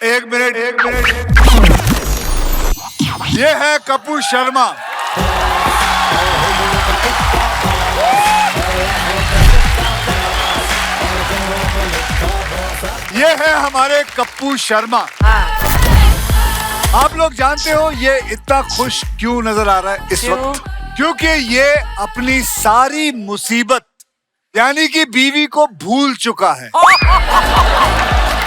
एक मिनट ये है कपूर शर्मा। ये है हमारे कपूर शर्मा। आप लोग जानते हो ये इतना खुश क्यों नजर आ रहा है इस वक्त? क्योंकि ये अपनी सारी मुसीबत यानी कि बीवी को भूल चुका है।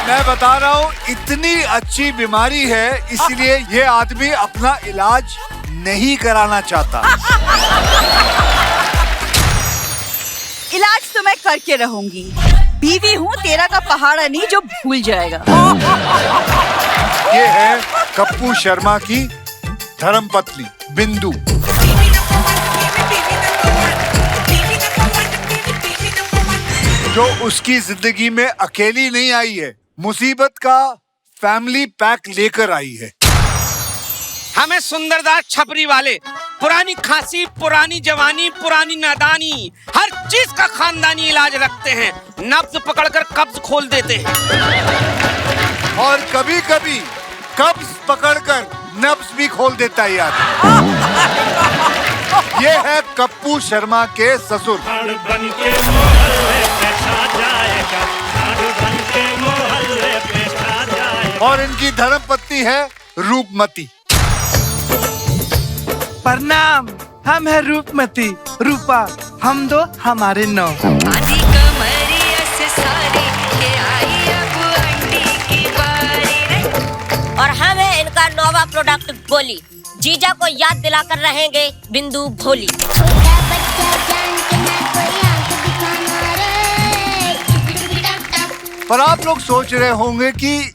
मैं बता रहा हूँ इतनी अच्छी बीमारी है इसलिए ये आदमी अपना इलाज नहीं कराना चाहता। इलाज तो मैं करके रहूंगी। बीवी हूँ तेरा का पहाड़ा नहीं जो भूल जाएगा। ये है कपूर शर्मा की धर्मपत्नी बिंदु। जो उसकी जिंदगी में अकेली नहीं आई है, मुसीबत का फैमिली पैक लेकर आई है। हमें सुंदरदास छपरी वाले पुरानी खांसी, पुरानी जवानी, पुरानी नादानी, हर चीज का खानदानी इलाज रखते हैं। नब्ज पकड़कर कब्ज खोल देते हैं और कभी कभी कब्ज पकड़कर नब्ज भी खोल देता है यार। ये है कपूर शर्मा के ससुर। और इनकी धर्मपत्नी है रूपमती। प्रणाम, हम है रूपमती, रूपा हम दो हमारे नौ। और हम है इनका नोवा प्रोडक्ट गोली। जीजा को याद दिलाकर रहेंगे बिंदु भोली। पर आप लोग सोच रहे होंगे कि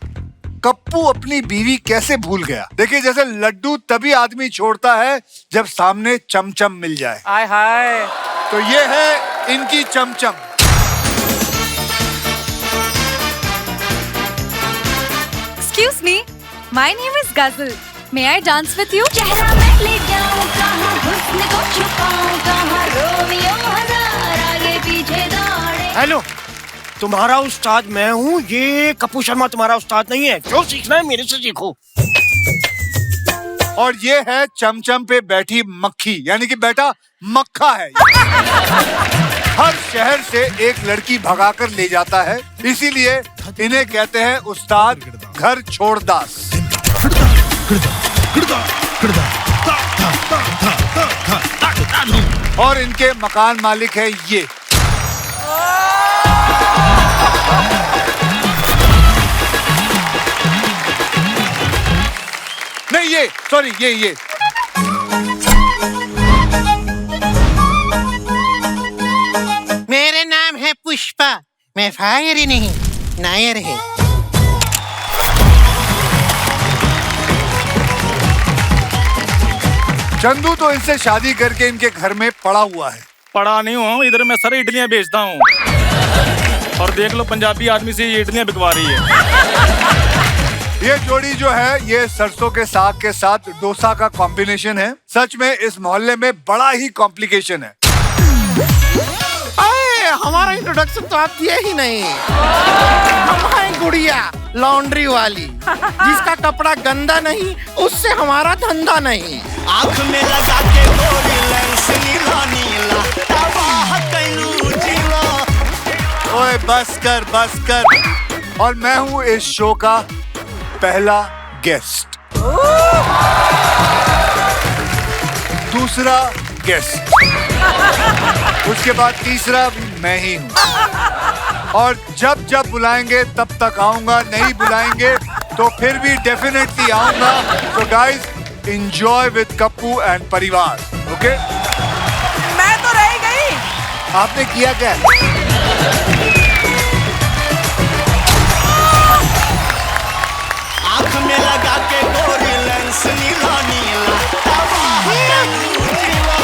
कप्पू अपनी बीवी कैसे भूल गया। देखिए जैसे लड्डू तभी आदमी छोड़ता है जब सामने चमचम मिल जाए। आय हाय। तो ये है इनकी चमचम। Excuse me, my name is Ghazal. May I dance with you? चेहरा मैं ले जाऊं कहाँ, हुस्न को छुपाऊं कहाँ, रोमियो हजार आगे पीछे दौड़े। हेलो, तुम्हारा उस्ताद मैं हूँ, ये कपूर शर्मा तुम्हारा उस्ताद नहीं है। जो सीखना है मेरे से सीखो। और ये है चमचम पे बैठी मक्खी यानी कि बेटा मक्खा है। हर शहर से एक लड़की भगाकर ले जाता है, इसीलिए इन्हें कहते हैं उस्ताद घर छोड़ दास। और इनके मकान मालिक है ये। नहीं ये सॉरी ये मेरा नाम है पुष्पा, मैं फायर ही नहीं नायर है। चंदू तो इनसे शादी करके इनके घर में पड़ा हुआ है। पड़ा नहीं हूँ, इधर मैं सारी इडलियां बेचता हूँ। और देख लो पंजाबी आदमी से ये इडलियां बिकवा रही है। ये जोड़ी जो है ये सरसों के साग के साथ डोसा का कॉम्बिनेशन है। सच में इस मोहल्ले में बड़ा ही कॉम्प्लिकेशन है। हमारा इंट्रोडक्शन तो आप दिए ही नहीं। हमारी गुड़िया लॉन्ड्री वाली, जिसका कपड़ा गंदा नहीं उससे हमारा धंधा नहीं। आँख में लगा के गोरी लेंस नीला नीला, तबाह कैलू जिला। ओए बस कर। और मैं हूँ इस शो का पहला गेस्ट, दूसरा गेस्ट, उसके बाद तीसरा भी मैं ही हूँ। और जब जब बुलाएंगे तब तक आऊंगा, नहीं बुलाएंगे तो फिर भी डेफिनेटली आऊंगा। तो guys enjoy with Kappu and परिवार। ओके मैं तो रह गई। आपने किया क्या? आँख में लगा के गोरी लेंस नीला नीला, तबाह कैलू जिला।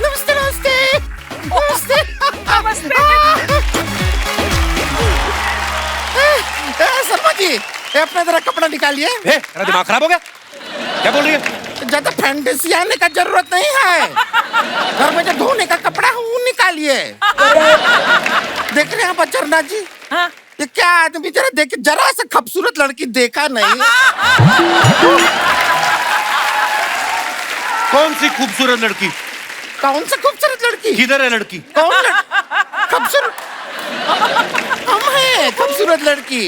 नमस्ते नमस्ते नमस्ते नमस्ते। शर्मा जी, ये अपना जरा कपड़ा निकालिए। तेरा दिमाग खराब हो गया? क्या बोल रही है? ज्यादा फैंटेसी आने का जरूरत नहीं है। घर में जो धोने का कपड़ा है वो निकालिए। देख रहे हैं आप अचरना जी? हाँ? ये क्या आदमी, जरा देख, जरा सा खूबसूरत लड़की देखा नहीं? कौन सी खूबसूरत लड़की? कौन सा खूबसूरत लड़की? किधर है लड़की? कौन खूबसूरत? हम हैं खूबसूरत लड़की,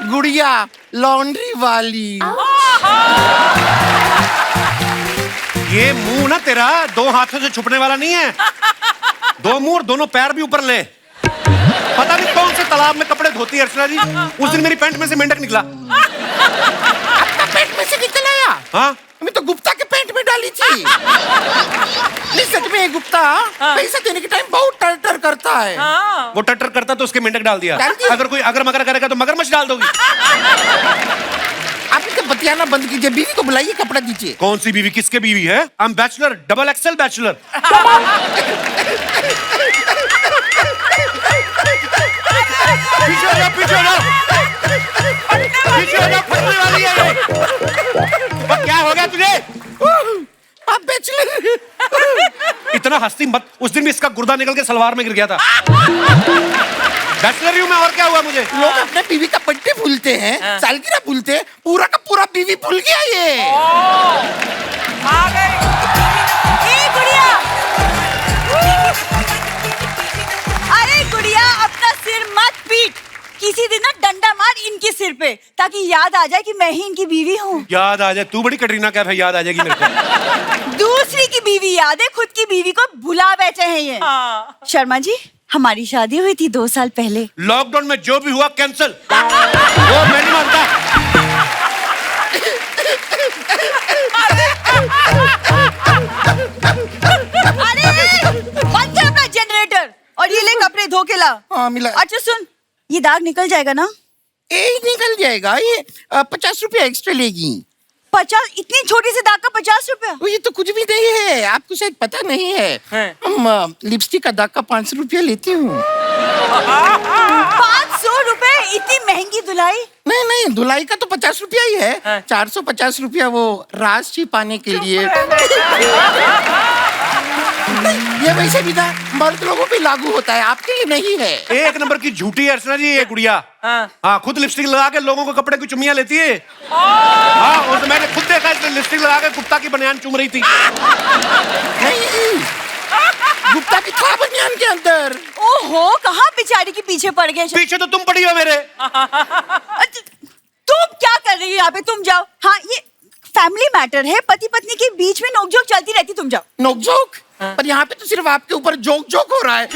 गुड़िया लॉन्ड्री वाली। ये मुंह ना तेरा 2 हाथों से छुपने वाला नहीं है। 2 मुंह और दोनों पैर भी ऊपर ले। पता नहीं कौन से तालाब में कपड़े धोती है अर्चना जी। उस दिन मेरी पैंट में से मेंढक निकला। आपका पेट में से निकल आया? हाँ, मैं तो गुप्ता के पेंट में डाली थी। नहीं सच में, गुप्ता पैसा देने के टाइम बहुत टर करता है। वो टटर करता तो उसके मेंढक डाल दिया। डाल दिया? अगर कोई अगर मगर करेगा तो मगरमच्छ डाल दोगी। आप इसे बतियाना बंद कीजिए, बीवी को बुलाइए, कपड़ा दीजिए। कौन सी बीवी? किसके बीवी है? I am bachelor, double XL bachelor. पीछे हो जाओ, पीछे हो जाओ, पीछे हो जाओ, फटने वाली है ये। अब क्या हो गया तुझे? आप बैचलर। इतना हंसती मत। उस दिन भी इसका गुर्दा निकल के सलवार में गिर गया था। बैचलर ही हूं मैं, और क्या हुआ मुझे? लोग अपने बीवी का बर्थडे भूलते हैं, सालगिरह भूलते हैं, पूरा का पूरा बीवी भूल गया ये। आ गई। ए गुड़िया, अरे गुड़िया अपना सिर मत पीट, किसी दिन ना डंडा मार इनके सिर पे, ताकि याद आ जाए कि मैं ही इनकी बीवी हूँ। याद आ जाए? तू बड़ी कटरीना कैफ है, याद आ जाएगी मेरे को। दूसरी की बीवी याद है, खुद की बीवी को भुला बैठे हैं ये। शर्मा जी, हमारी शादी हुई थी 2 साल पहले। लॉकडाउन में जो भी हुआ कैंसिल, वो मैं नहीं मानता। अरे बंद कर अपना जनरेटर और ये ले कपड़े धो के ला। हाँ मिला। अच्छा सुन, ये दाग निकल जाएगा ना? निकल जाएगा ये। 50 रुपया एक्स्ट्रा लेगी। 50? इतनी छोटी सी दाग का 50 रुपया? ये तो कुछ भी नहीं है, आपको शायद पता नहीं है। हम लिपस्टिक का दाग का 500 रुपया लेती हूँ। 500 रुपए? इतनी महंगी धुलाई? नहीं नहीं, धुलाई का तो 50 रुपया ही है। 450 रुपया वो रास छिपाने के लिए। ये वैसे भी ना मर्द लोगों पे लागू होता है, आपके लिए नहीं है। एक नंबर की झूठी है अर्चना जी ये गुड़िया। हाँ, खुद लिपस्टिक लगा के लोगों को कपड़े की चुम्मियां लेती है। हाँ, और मैंने खुद देखा, इसने लिपस्टिक लगा के गुप्ता की बनियान चुम रही थी। नहीं, गुप्ता की था बनियान के अंदर। ओहो, कहाँ बेचारी के पीछे पड़ गए? पीछे तो तुम पड़ी हो मेरे। तुम क्या कर रही हो यहाँ पे? तुम जाओ। हाँ, ये फैमिली मैटर है, पति पत्नी के बीच में नोकझोंक चलती रहती, तुम जाओ। नोकझोंक? पर यहाँ पे तो सिर्फ आपके ऊपर जोक जोक हो रहा है।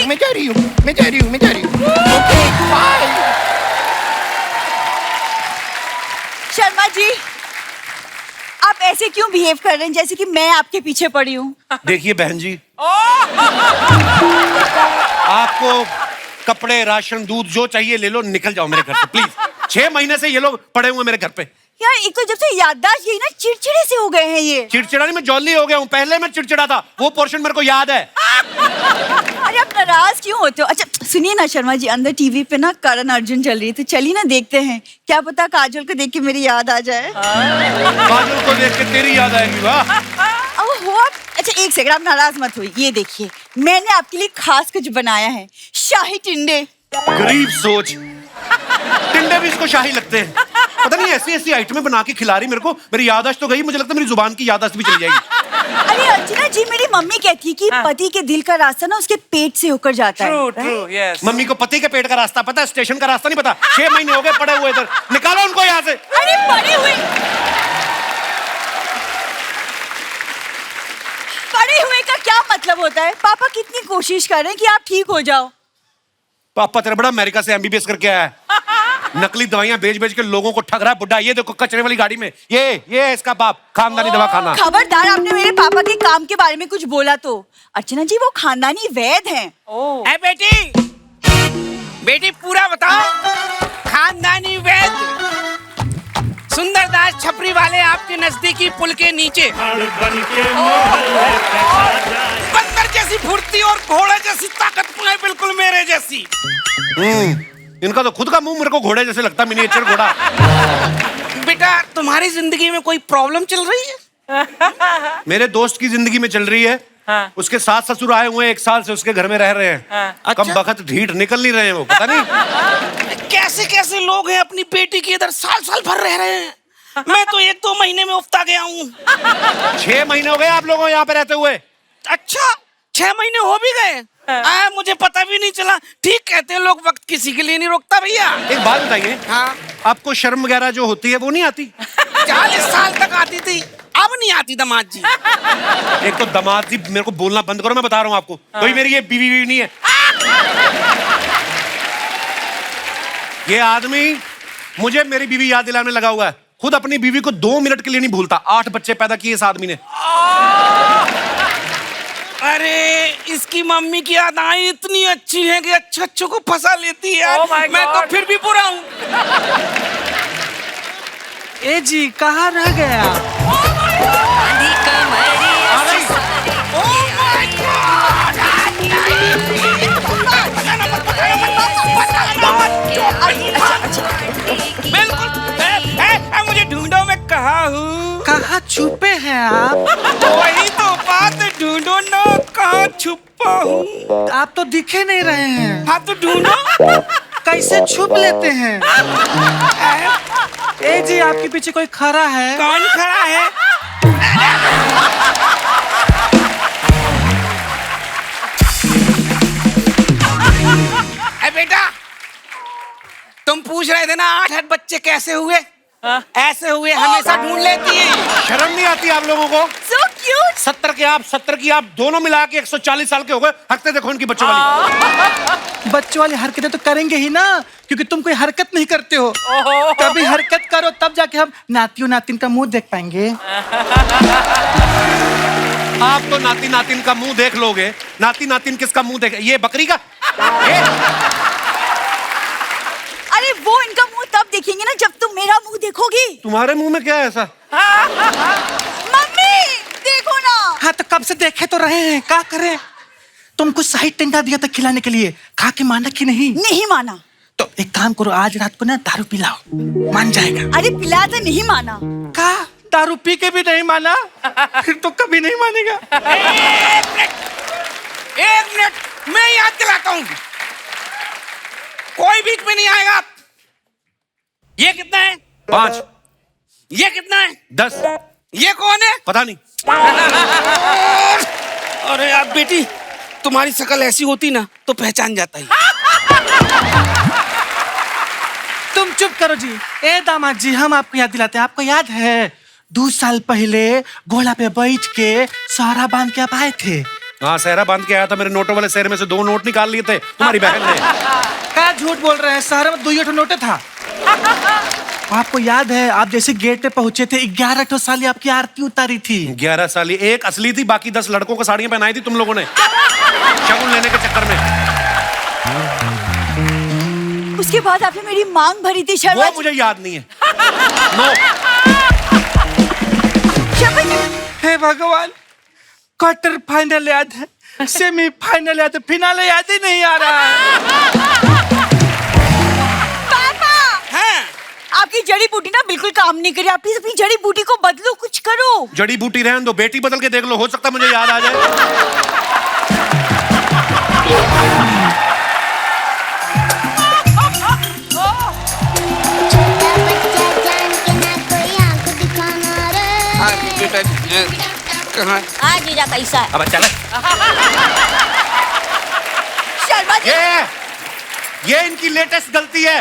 मैं जा रही हूँ। Okay, bye. शर्मा जी, आप ऐसे क्यों बिहेव कर रहे हैं जैसे कि मैं आपके पीछे पड़ी हूँ? देखिए बहन जी, आपको कपड़े, राशन, दूध जो चाहिए ले लो, निकल जाओ मेरे घर से प्लीज। 6 महीने से ये लोग पड़े हुए मेरे घर पे। यार, एक तो जब से याददाश्त यही ना चिड़चिड़े से हो गए हैं ये। चिड़चिड़ा नहीं, मैं जॉली हो गया हूँ। पहले मैं चिड़चिड़ा था, वो पोर्शन मेरे को याद है। अरे आप नाराज क्यों होते हो? अच्छा सुनिए ना शर्मा जी, अंदर टीवी पे ना करण अर्जुन चल रही है, तो चलिए ना देखते हैं, क्या पता काजल को देख के मेरी याद आ जाए। काजल को देख के तेरी याद आएगी। वाह। ओहो, अच्छा एक सेकंड, आप नाराज मत होइए। ये देखिए, मैंने आपके लिए खास कुछ बनाया है, शाही टिंडे। गरीब सोच, टिंडे भी इसको शाही लगते हैं। पता नहीं ऐसी ऐसी आइटमें बना के खिला रही मेरे को। मेरी याददाश्त तो गई, मुझे लगता है मेरी जुबान की याददाश्त भी चली जाएगी। अरे अर्चना जी, मेरी मम्मी कहती है कि पति के दिल का रास्ता ना उसके पेट से होकर जाता है। True, yes. मम्मी को पति के पेट का रास्ता पता है, स्टेशन का रास्ता नहीं पता। 6 महीने हो गए पड़े हुए इधर, निकालो उनको यहाँ से। अरे पड़े हुए का क्या मतलब होता है? पापा कितनी कोशिश कर रहे हैं कि आप ठीक हो जाओ। पापा तेरा बड़ा अमेरिका से MBBS करके आया है। नकली दवाइयां बेच बेच के लोगों को ठग रहा है बुड्ढा। ये देखो कचरे वाली गाड़ी में, ये इसका बाप, खानदानी दवा खाना। खबरदार, आपने मेरे पापा के काम के बारे में कुछ बोला तो। अर्चना जी, वो खानदानी वैद हैं। ए बेटी पूरा बताओ। खानदानी वैद सुंदरदास छपरी वाले आपके नजदीकी पुल के नीचे बंदर जैसी फुर्ती और घोड़े जैसी ताकत पाए, बिल्कुल मेरे जैसी। इनका तो खुद का मुंह मेरे को घोड़े जैसे लगता, मिनिएचर घोड़ा। बेटा, तुम्हारी जिंदगी में कोई प्रॉब्लम चल रही है? मेरे दोस्त की जिंदगी में चल रही है। हैं उसके सास ससुर आए हुए हैं, 1 साल से उसके घर में रह रहे हैं। कब बखत ढीठ निकल नहीं रहे हैं वो, पता नहीं कैसे कैसे लोग हैं अपनी बेटी के इधर साल साल भर रह रहे हैं। मैं तो 1-2 महीने में उफ्ता गया हूँ। 6 महीने हो गए आप लोगों यहाँ पे रहते हुए। अच्छा 6 महीने हो भी गए? मुझे पता भी नहीं चला। ठीक कहते हैं लोग, वक्त किसी के लिए नहीं रोकता भैया। एक बात बताइए, हाँ? आपको शर्म वगैरह जो होती है वो नहीं आती? 40 साल तक आती थी, अब नहीं आती दामाद जी। एक तो दामाद जी मेरे को बोलना बंद करो, मैं बता रहा हूँ आपको। कोई मेरी ये बीवी नहीं है। ये आदमी मुझे मेरी बीवी याद दिलाने लगा हुआ है। खुद अपनी बीवी को 2 मिनट के लिए नहीं भूलता। 8 बच्चे पैदा किए इस आदमी ने। अरे इसकी मम्मी की यादें इतनी अच्छी हैं कि अच्छों को फंसा लेती है यार। मैं तो फिर भी बुरा हूँ। ए जी कहाँ रह गया? बिल्कुल मुझे ढूंढो, मैं कहाँ हूँ? कहाँ छुपे हैं आप? वही तो बात, ढूंढो ना कहाँ छुपा हूँ। आप तो दिखे नहीं रहे हैं। हाँ तो ढूंढो। कैसे छुप लेते हैं? ए जी आपके पीछे कोई खड़ा है? कौन खड़ा है? बेटा तुम पूछ रहे थे ना 8 बच्चे कैसे हुए? ऐसे हुए, हमेशा ढूंढ लेती है। शर्म नहीं आती आप लोगों को? So cute. 70 के आप 70 की आप दोनों मिला के 140 साल के हो गए। हरकतें देखो इनकी बच्चों वाली। बच्चों वाली हरकतें तो करेंगे ही ना, क्योंकि तुम कोई हरकत नहीं करते हो। कभी हरकत करो तब जाके हम नातियों नातिन का मुंह देख पाएंगे। आप तो नाती नातिन का मुंह देख लोगे। नाती नातिन किसका मुंह देखे? ये बकरी का? अरे वो इनका मुंह तब देखेंगे ना जब तुम मेरा मुंह देखोगी। तुम्हारे मुंह में क्या है ऐसा? मम्मी देखो ना। हाँ तो कब से देखे तो रहे हैं, क्या करें? तुमको सही टेंडा दिया था खिलाने के लिए, खा के माना कि नहीं? नहीं माना। तो एक काम करो, आज रात को ना दारू पिलाओ, मान जाएगा। अरे पिला तो नहीं माना। का दारू पी के भी नहीं माना? फिर तो कभी नहीं मानेगा। 1 मिनट मैं याद दिलाता हूँ, कोई बीच में नहीं आएगा। ये कितना है? 5। ये कितना है? 10। ये कौन है? पता नहीं। अरे यार बेटी, तुम्हारी शक्ल ऐसी होती ना तो पहचान जाता ही। तुम चुप करो जी। ए दामाद जी, हम आपको याद दिलाते हैं। आपको याद है 2 साल पहले घोड़ा पे बैठ के सहरा बांध के आप आए थे? हाँ, सहरा बांध के आया था। मेरे नोटों वाले सहरे में से 2 नोट निकाल लिए थे तुम्हारी बहन ने। क्या झूठ बोल रहे हैं? सहरा में 2 नोटे था। आपको याद है आप जैसे गेट पे पहुंचे थे 11 साल आपकी आरती उतारी थी। 11 साल, एक असली थी, बाकी 10 लड़कों को साड़ियां पहनाई थी तुम लोगों ने शगुन लेने के चक्कर में। उसके बाद आपने मेरी मांग भरी थी शर्मा वो मुझे याद नहीं है। नो। हे भगवान, क्वार्टर फाइनल याद है, सेमीफाइनल याद है, फिनाले याद ही नहीं आ रहा है। आपकी जड़ी बूटी ना बिल्कुल काम नहीं करी। आप प्लीज अपनी जड़ी बूटी को बदलो, कुछ करो। जड़ी बूटी रहने दो, बेटी बदल के देख लो, हो सकता मुझे याद आ जाए। कहाँ? आज जीजा कैसा है? अब चल। शर्मा जी। ये इनकी लेटेस्ट गलती है।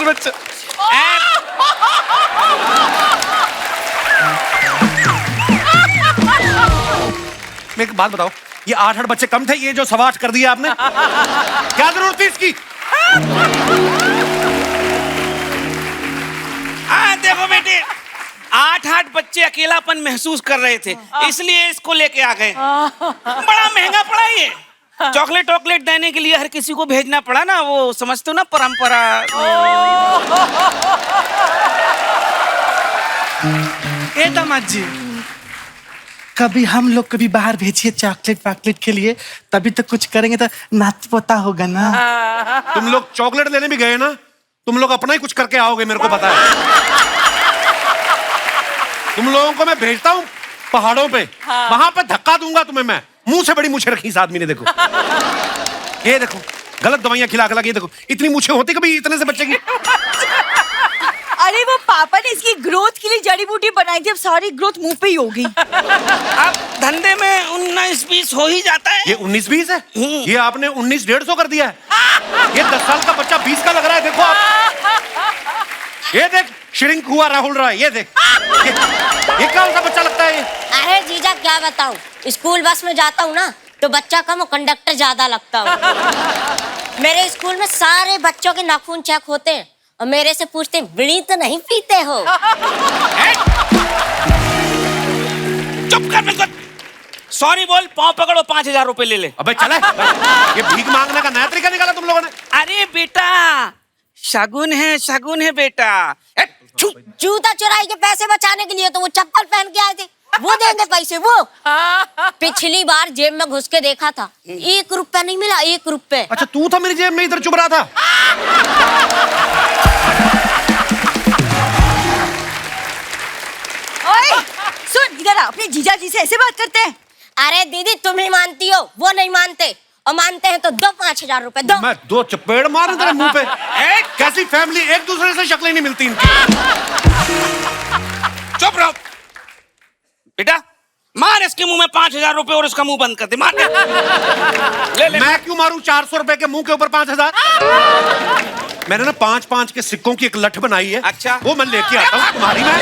बच्चा मैं एक बात बताओ, ये 8 बच्चे कम थे? ये जो 8.25 कर दिया आपने, क्या जरूरत थी इसकी? देखो बेटे, 8 बच्चे अकेलापन महसूस कर रहे थे, इसलिए इसको लेके आ गए। बड़ा महंगा पड़ा ये। चॉकलेट देने के लिए हर किसी को भेजना पड़ा ना, वो समझते हो ना, परंपरा। ए दामाद जी, कभी हम लोग कभी बाहर भेजिए चॉकलेट के लिए, तभी तो कुछ करेंगे, तो नाती पोता होगा ना। तुम लोग चॉकलेट लेने भी गए ना, तुम लोग अपना ही कुछ करके आओगे, मेरे को पता है। तुम लोगों को मैं भेजता हूँ पहाड़ों पे वहां पे धक्का दूंगा तुम्हें मैं। मुंह से बड़ी मूछें रखी इस आदमी ने, देखो ये देखो, गलत दवाइयां खिला खिला के, ये देखो इतनी मूछें होती कभी इतने से बच्चे की। अरे वो पापा ने इसकी ग्रोथ के लिए जड़ी बूटी बनाई थी, अब सारी ग्रोथ मुंह पे ही होगी। अब धंधे में 19-20 हो ही जाता है। ये 19-20 है? ये आपने 19-150 कर दिया है। ये 10 साल का बच्चा 20 का लग रहा है, देखो आप। ये देख श्रिंक हुआ राहुल राय, ये देख ये क्या सा बच्चा लगता है ये? अरे जीजा क्या बताऊं, स्कूल बस में जाता हूँ ना तो बच्चा कम और कंडक्टर ज्यादा लगता हूँ। मेरे स्कूल में सारे बच्चों के नाखून चेक होते हैं और मेरे से पूछते बीड़ी तो नहीं पीते हो? चुप कर बिल्कुल। सॉरी बोल, पाँव पकड़ो, 5000 रुपए ले ले। अबे चला, ये भीख मांगने का नया तरीका निकाला तुम लोगों ने। अरे बेटा शगुन है बेटा। जूता चुराई के पैसे बचाने के लिए तो वो चप्पल पहन के आए थे, वो देंगे पैसे वो। पिछली बार जेब में घुस के देखा था, 1 रुपया नहीं मिला, 1 रुपया। अच्छा तू था मेरी जेब में इधर चुभ रहा था। ओए सुन, इधर आ, अपने जीजा जी से ऐसे बात करते हैं? अरे दीदी तुम ही मानती हो, वो नहीं मानते, और मानते हैं तो दो 5000 रुपए दो। मैं 2 चपेड़ मारूं तेरे मुंह पे। कैसी फैमिली, एक दूसरे से शक्लें नहीं मिलती इनकी। चुप रहो बेटा, मार इसके मुंह में 5000 रुपए और इसका मुंह बंद कर दे, मार दे। ले। मैं क्यों मारूं 400 रुपए के मुंह के ऊपर 5000? मैंने ना 5-5 के सिक्कों की एक लठ बनाई है। अच्छा, वो मैं लेके आता हूँ तुम्हारी। मैं